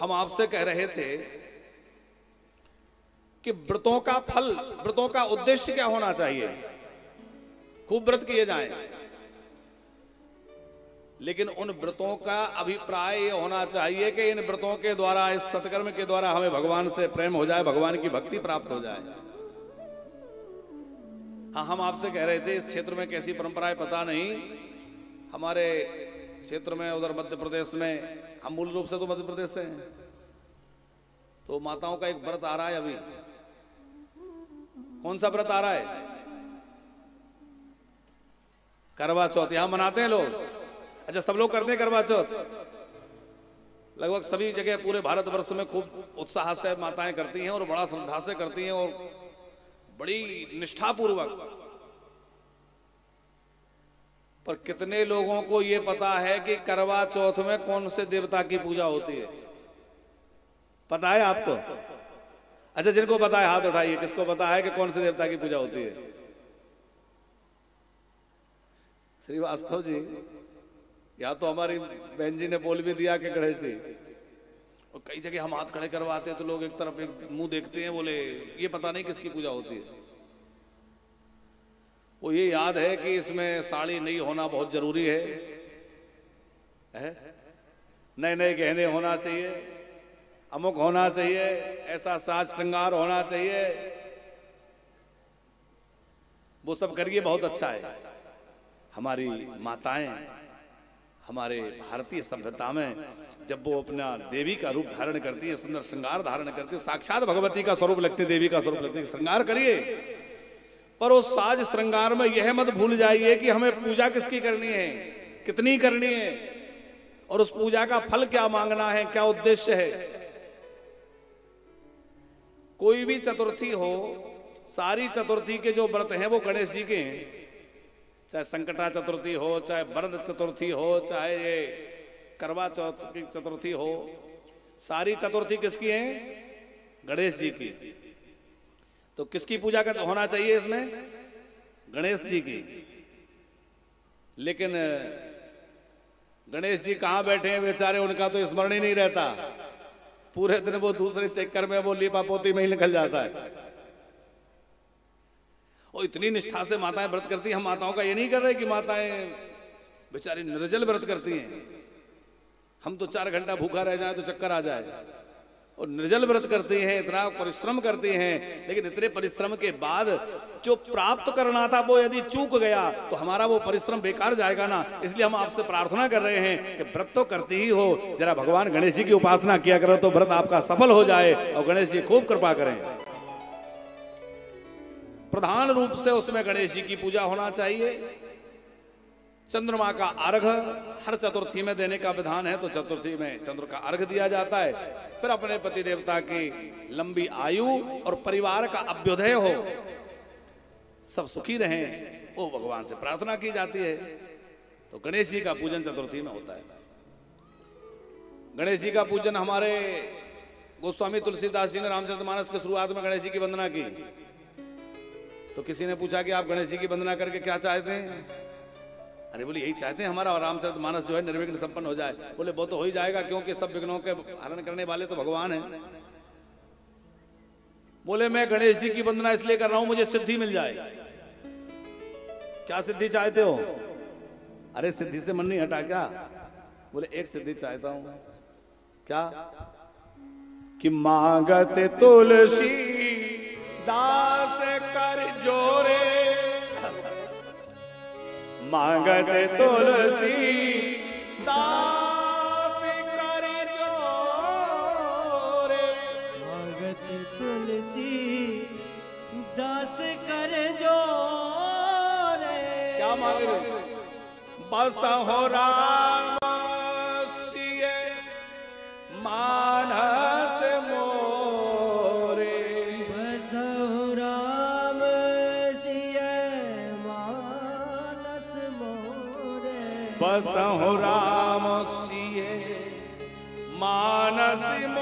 हम आपसे कह रहे थे कि व्रतों का फल, व्रतों का उद्देश्य क्या होना चाहिए। खूब व्रत किए जाएं, लेकिन उन व्रतों का अभिप्राय ये होना चाहिए कि इन व्रतों के द्वारा, इस सत्कर्म के द्वारा हमें भगवान से प्रेम हो जाए, भगवान की भक्ति प्राप्त हो जाए। हाँ, हम आपसे कह रहे थे इस क्षेत्र में कैसी परंपरा है पता नहीं। हमारे क्षेत्र में उधर मध्य प्रदेश में, हम मूल रूप से तो मध्य प्रदेश से हैं, तो माताओं का एक व्रत आ रहा है अभी। कौन सा व्रत आ रहा है? करवा चौथ। यहां मनाते हैं लोग? अच्छा, सब लोग करते हैं करवा चौथ? लगभग सभी जगह पूरे भारतवर्ष में खूब उत्साह से माताएं करती हैं और बड़ा श्रद्धा से करती हैं और बड़ी निष्ठापूर्वक। पर कितने लोगों को यह पता है कि करवा चौथ में कौन से देवता की पूजा होती है? पता है आपको? अच्छा, जिनको पता है हाथ उठाइए। किसको पता है कि कौन से देवता की पूजा होती है? श्रीवास्तव जी, या तो हमारी बहन जी ने बोल भी दिया कि गणेश जी, और कई जगह हम हाथ खड़े करवाते हैं तो लोग एक तरफ एक मुंह देखते हैं, बोले ये पता नहीं किसकी पूजा होती है। वो ये याद है कि इसमें साड़ी नहीं होना बहुत जरूरी है, नए नए गहने होना चाहिए, अमुक होना चाहिए, ऐसा साज श्रृंगार होना चाहिए। वो सब करिए, बहुत अच्छा है। हमारी माताएं हमारे भारतीय सभ्यता में जब वो अपना देवी का रूप धारण करती है, सुंदर श्रृंगार धारण करती है, साक्षात भगवती का स्वरूप लगती है, देवी का स्वरूप लगती है। श्रृंगार करिए, पर उस साज श्रृंगार में यह मत भूल जाइए कि हमें पूजा किसकी करनी है, कितनी करनी है, और उस पूजा का फल क्या मांगना है, क्या उद्देश्य है। कोई भी चतुर्थी हो, सारी चतुर्थी के जो व्रत हैं वो गणेश जी के हैं। चाहे संकटा चतुर्थी हो, चाहे वरद चतुर्थी हो, चाहे ये करवा चौथ की चतुर्थी हो, सारी चतुर्थी किसकी है? गणेश जी की। तो किसकी पूजा का होना चाहिए इसमें? गणेश जी की। लेकिन गणेश जी कहां बैठे हैं बेचारे, उनका तो स्मरण ही नहीं रहता। पूरे दिन वो दूसरे चक्कर में, वो लीपा पोती में ही निकल जाता है। और इतनी निष्ठा से माताएं व्रत करती हैं। हम माताओं का ये नहीं कर रहे कि माताएं बेचारी निर्जल व्रत करती हैं। हम तो 4 घंटा भूखा रह जाए तो चक्कर आ जाए, और निर्जल व्रत करती हैं, इतना परिश्रम करती हैं। लेकिन इतने परिश्रम के बाद जो प्राप्त करना था वो यदि चूक गया तो हमारा वो परिश्रम बेकार जाएगा ना। इसलिए हम आपसे प्रार्थना कर रहे हैं कि व्रत तो करती ही हो, जरा भगवान गणेश जी की उपासना किया करो तो व्रत आपका सफल हो जाए और गणेश जी खूब कृपा करें। प्रधान रूप से उसमें गणेश जी की पूजा होना चाहिए। चंद्रमा का अर्घ हर चतुर्थी में देने का विधान है, तो चतुर्थी में चंद्र का अर्घ दिया जाता है। फिर अपने पति देवता की लंबी आयु और परिवार का अभ्युदय हो, सब सुखी रहें, वो भगवान से प्रार्थना की जाती है। तो गणेश जी का पूजन चतुर्थी में होता है। गणेश जी का पूजन हमारे गोस्वामी तुलसीदास जी ने रामचरितमानस के शुरुआत में गणेश जी की वंदना की। तो किसी ने पूछा कि आप गणेश जी की वंदना करके क्या चाहते हैं? अरे बोले यही चाहते हैं हमारा रामचरितमानस जो है निर्विघ्न संपन्न हो जाए। बोले वो तो हो ही जाएगा, क्योंकि सब विघ्नों के हरण करने वाले तो भगवान हैं। बोले मैं गणेश जी की वंदना इसलिए कर रहा हूं मुझे सिद्धि मिल जाए। क्या सिद्धि चाहते हो? अरे सिद्धि से मन नहीं हटा क्या? बोले एक सिद्धि चाहता हूं। क्या? कि मांगत तुलसी दास कर जोरे, मांगत तुलसी दास कर जोरे, मांगत तुलसी दास कर जोरे। क्या मांग रहे? बस हो राम सिय मानस मोरे, बस हो राम सिय मानस मोरे, बस हो राम सिय मानस मोरे।